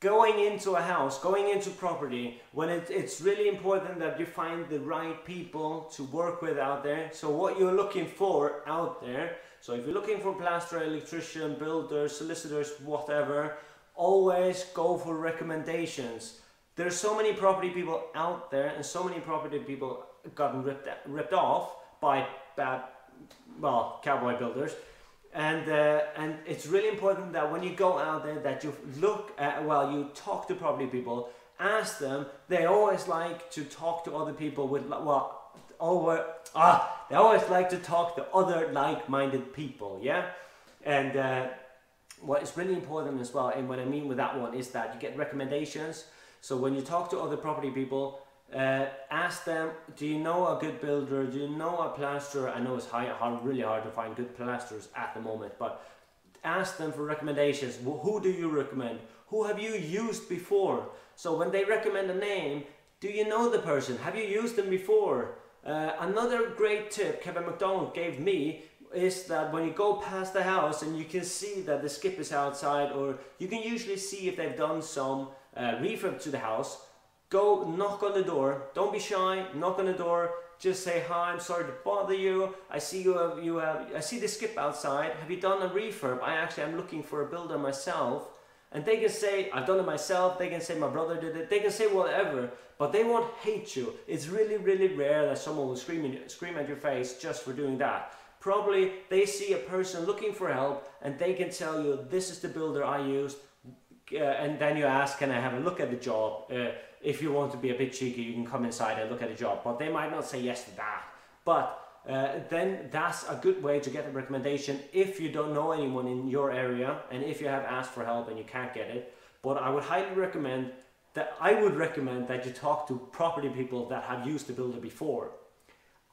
going into a house, going into property, when it's really important that you find the right people to work with out there. So what you're looking for out there, so if you're looking for plasterer, electrician, builder, solicitors, whatever, always go for recommendations. There's so many property people out there, and so many property people gotten ripped off by bad, well, cowboy builders. And it's really important that when you go out there that you look at, well, you talk to property people, ask them. They always like to talk to other people with, well, they always like to talk to other like-minded people, yeah? And what is really important as well, and what I mean with that one, is that you get recommendations. So when you talk to other property people, ask them, do you know a good builder, do you know a plasterer? I know it's really hard to find good plasterers at the moment, but ask them for recommendations. Who do you recommend? Who have you used before? So when they recommend a name, do you know the person? Have you used them before? Another great tip Kevin McDonald gave me is that when you go past the house and you can see that the skip is outside, or you can usually see if they've done some refurb to the house, go knock on the door. Don't be shy, knock on the door. Just say, hi, I'm sorry to bother you. I see I see the skip outside. Have you done a refurb? I'm looking for a builder myself. And they can say, I've done it myself. They can say, my brother did it. They can say whatever, but they won't hate you. It's really, really rare that someone will scream at your face just for doing that. Probably they see a person looking for help and they can tell you, this is the builder I used. And then you ask, can I have a look at the job? If you want to be a bit cheeky, you can come inside and look at the job, but they might not say yes to that. But then that's a good way to get a recommendation if you don't know anyone in your area, and if you have asked for help and you can't get it. But I would highly recommend that you talk to property people that have used the builder before.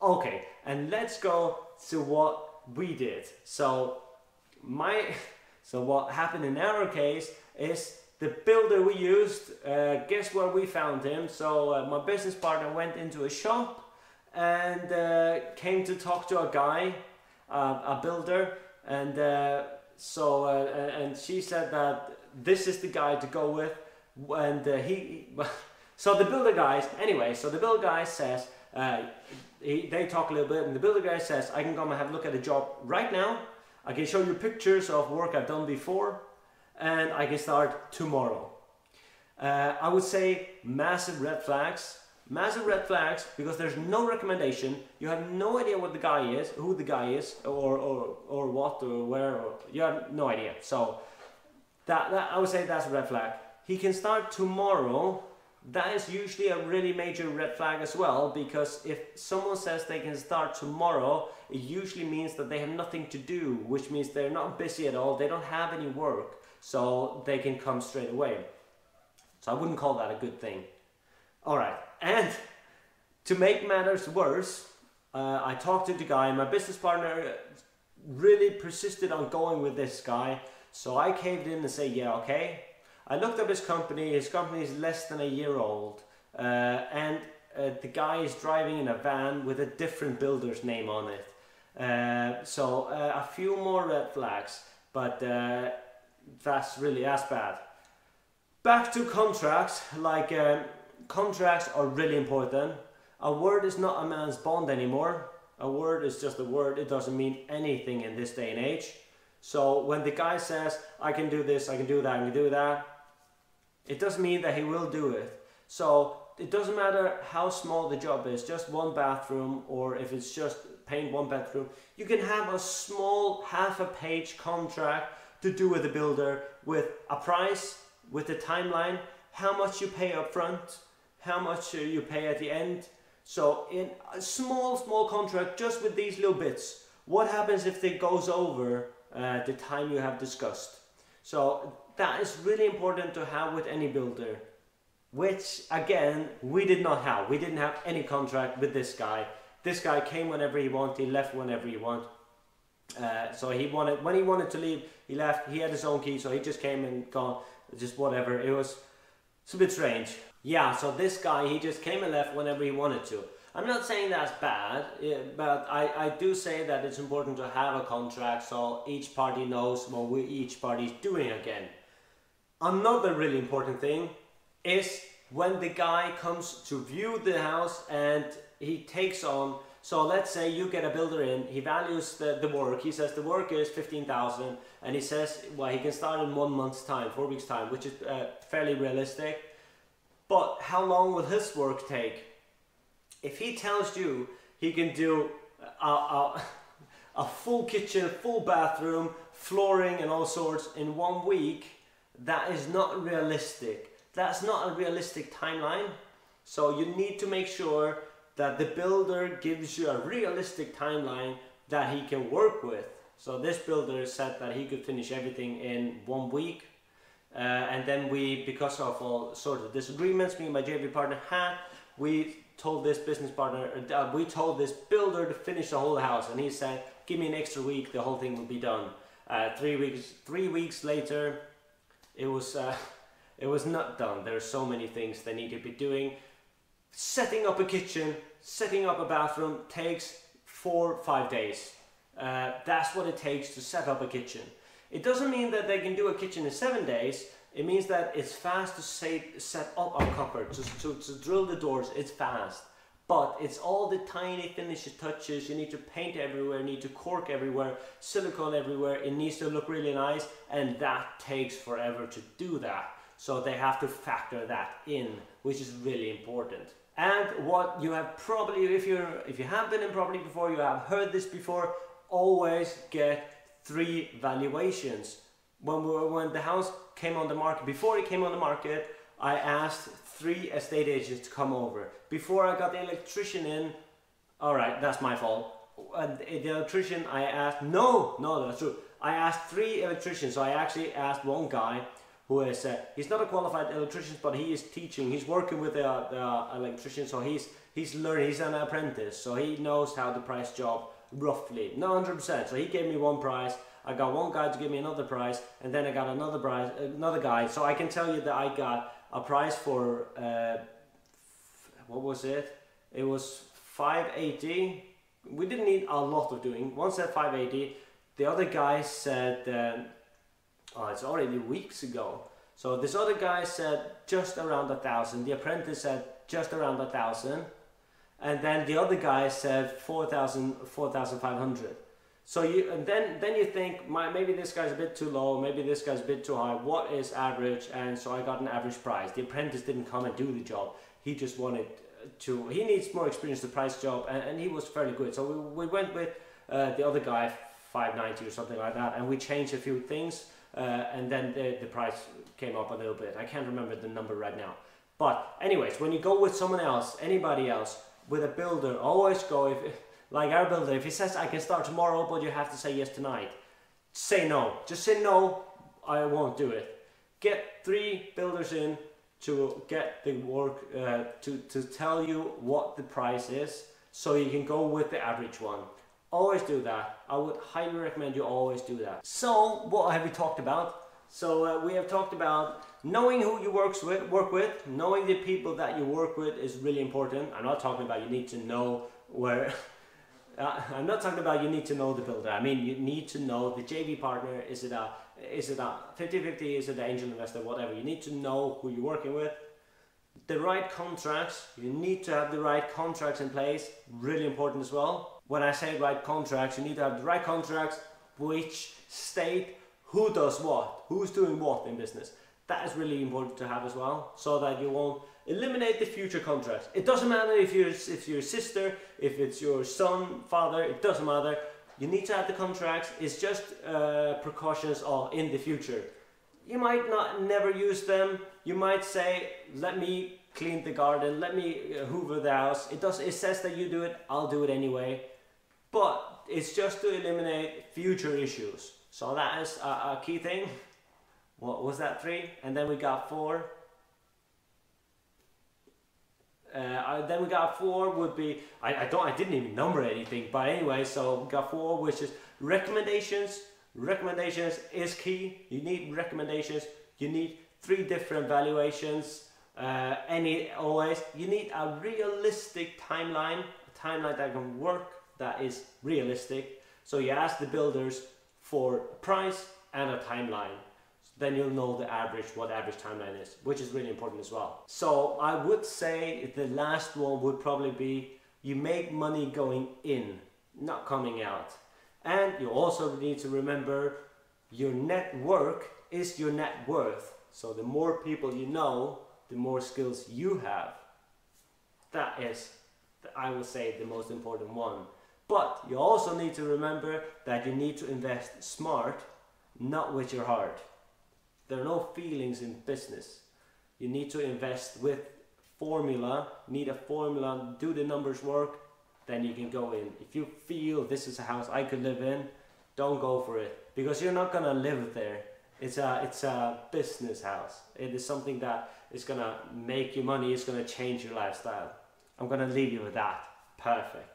Okay, and let's go to what we did. So what happened in our case is, the builder we used, guess where we found him? So my business partner went into a shop and came to talk to a guy, a builder, and and she said that this is the guy to go with, and so the builder guy says, they talk a little bit, and the builder guy says, I can come and have a look at the job right now. I can show you pictures of work I've done before, and I can start tomorrow. I would say massive red flags, because there's no recommendation. You have no idea what the guy is, who the guy is, or what, or where, or you have no idea. So that I would say that's a red flag. He can start tomorrow. That is usually a really major red flag as well, because if someone says they can start tomorrow, it usually means that they have nothing to do, which means they're not busy at all, they don't have any work, so they can come straight away. So I wouldn't call that a good thing. Alright, and to make matters worse, I talked to the guy. My business partner really persisted on going with this guy, so I caved in and said, yeah, okay. I looked up his company is less than a year old, and the guy is driving in a van with a different builder's name on it. So a few more red flags, but that's bad. Back to contracts, contracts are really important. A word is not a man's bond anymore. A word is just a word. It doesn't mean anything in this day and age. So when the guy says, I can do this, I can do that, I can do that, it doesn't mean that he will do it. So it doesn't matter how small the job is, just one bathroom, or if it's just paint one bedroom. You can have a small half-a-page contract to do with the builder, with a price, with a timeline, how much you pay up front, how much you pay at the end. So in a small contract, just with these little bits, what happens if it goes over the time you have discussed? So that is really important to have with any builder, which again, we did not have. We didn't have any contract with this guy. This guy came whenever he wanted, he left whenever he wanted. So when he wanted to leave, he left. He had his own key, so he just came and gone, just whatever. It's a bit strange. Yeah, so this guy, he just came and left whenever he wanted to. I'm not saying that's bad, but I do say that it's important to have a contract so each party knows what each party is doing again. Another really important thing is when the guy comes to view the house and he takes on, so let's say you get a builder in, he values the work, he says the work is 15,000 and he says, well, he can start in 1 month's time, 4 weeks time, which is fairly realistic. But how long will his work take? If he tells you he can do a full kitchen, full bathroom, flooring and all sorts in 1 week, that is not realistic. That's not a realistic timeline. So you need to make sure that the builder gives you a realistic timeline that he can work with. So this builder said that he could finish everything in 1 week. And then we, because of all sorts of disagreements me and my JV partner had, we told this business partner, we told this builder to finish the whole house, and he said, give me an extra week, the whole thing will be done. 3 weeks later, it was not done. There are so many things they need to be doing. Setting up a kitchen, setting up a bathroom takes 4 or 5 days. That's what it takes to set up a kitchen. It doesn't mean that they can do a kitchen in 7 days. It means that it's fast to set up a cupboard, to drill the doors, it's fast. But it's all the tiny finishes touches. You need to paint everywhere, you need to cork everywhere, silicone everywhere. It needs to look really nice, and that takes forever to do that. So they have to factor that in, which is really important. And what you have probably, if you have been in property before, you have heard this before, always get 3 valuations. When the house came on the market, before it came on the market, I asked 3 estate agents to come over. Before I got the electrician in, alright, that's my fault. And the electrician I asked, no, that's true. I asked 3 electricians, so I actually asked one guy who is, he's not a qualified electrician, but he is teaching, he's working with the electrician, so he's learning, he's an apprentice, so he knows how to price job roughly, not 100%. So he gave me one price, I got one guy to give me another price, and then I got another guy. So I can tell you that I got a price for, what was it? It was 580. We didn't need a lot of doing. One said 580. The other guy said, oh, it's already weeks ago. So this other guy said just around 1,000. The apprentice said just around 1,000. And then the other guy said 4,500. So then you think, maybe this guy's a bit too low, maybe this guy's a bit too high. What is average? And so I got an average price. The apprentice didn't come and do the job. He just wanted to. He needs more experience to price job, and he was fairly good. So we went with the other guy, 590 or something like that, and we changed a few things, and then the price came up a little bit. I can't remember the number right now. But anyways, when you go with someone else, anybody else, with a builder, always go, like our builder, if he says I can start tomorrow, but you have to say yes tonight, say no. Just say no, I won't do it. Get 3 builders in to get the work, to tell you what the price is, so you can go with the average one. Always do that. I would highly recommend you always do that. So what have we talked about? So we have talked about knowing who you work with, knowing the people that you work with is really important. I'm not talking about you need to know where, I'm not talking about you need to know the builder. I mean, you need to know the JV partner. Is it a 50-50, is it an angel investor, whatever. You need to know who you're working with. The right contracts, you need to have the right contracts in place, really important as well. When I say right contracts, you need to have the right contracts which state who does what, who's doing what in business. That is really important to have as well, so that you won't eliminate the future contracts. It doesn't matter if your sister, if it's your son, father, it doesn't matter. You need to have the contracts. It's just precautions in the future. You might never use them. You might say, let me clean the garden, let me hoover the house. It says that you do it, I'll do it anyway. But it's just to eliminate future issues. So that is a key thing. What was that, 3? And then we got 4. Then we got 4 would be, I didn't even number anything, but anyway, so we got 4, which is recommendations. Recommendations is key. You need recommendations. You need 3 different valuations. Always, you need a realistic timeline, a timeline that can work, that is realistic. So you ask the builders for a price and a timeline. then you'll know the average, what average timeline is, which is really important as well. So I would say the last one would probably be you make money going in, not coming out. And you also need to remember your network is your net worth. So the more people you know, the more skills you have. That is, I would say, the most important one. But you also need to remember that you need to invest smart, not with your heart. There are no feelings in business. You need to invest with formula, need a formula, do the numbers work, then you can go in. If you feel this is a house I could live in, don't go for it, because you're not gonna live there. It's a business house. It is something that is gonna make you money, it's gonna change your lifestyle. I'm gonna leave you with that. Perfect.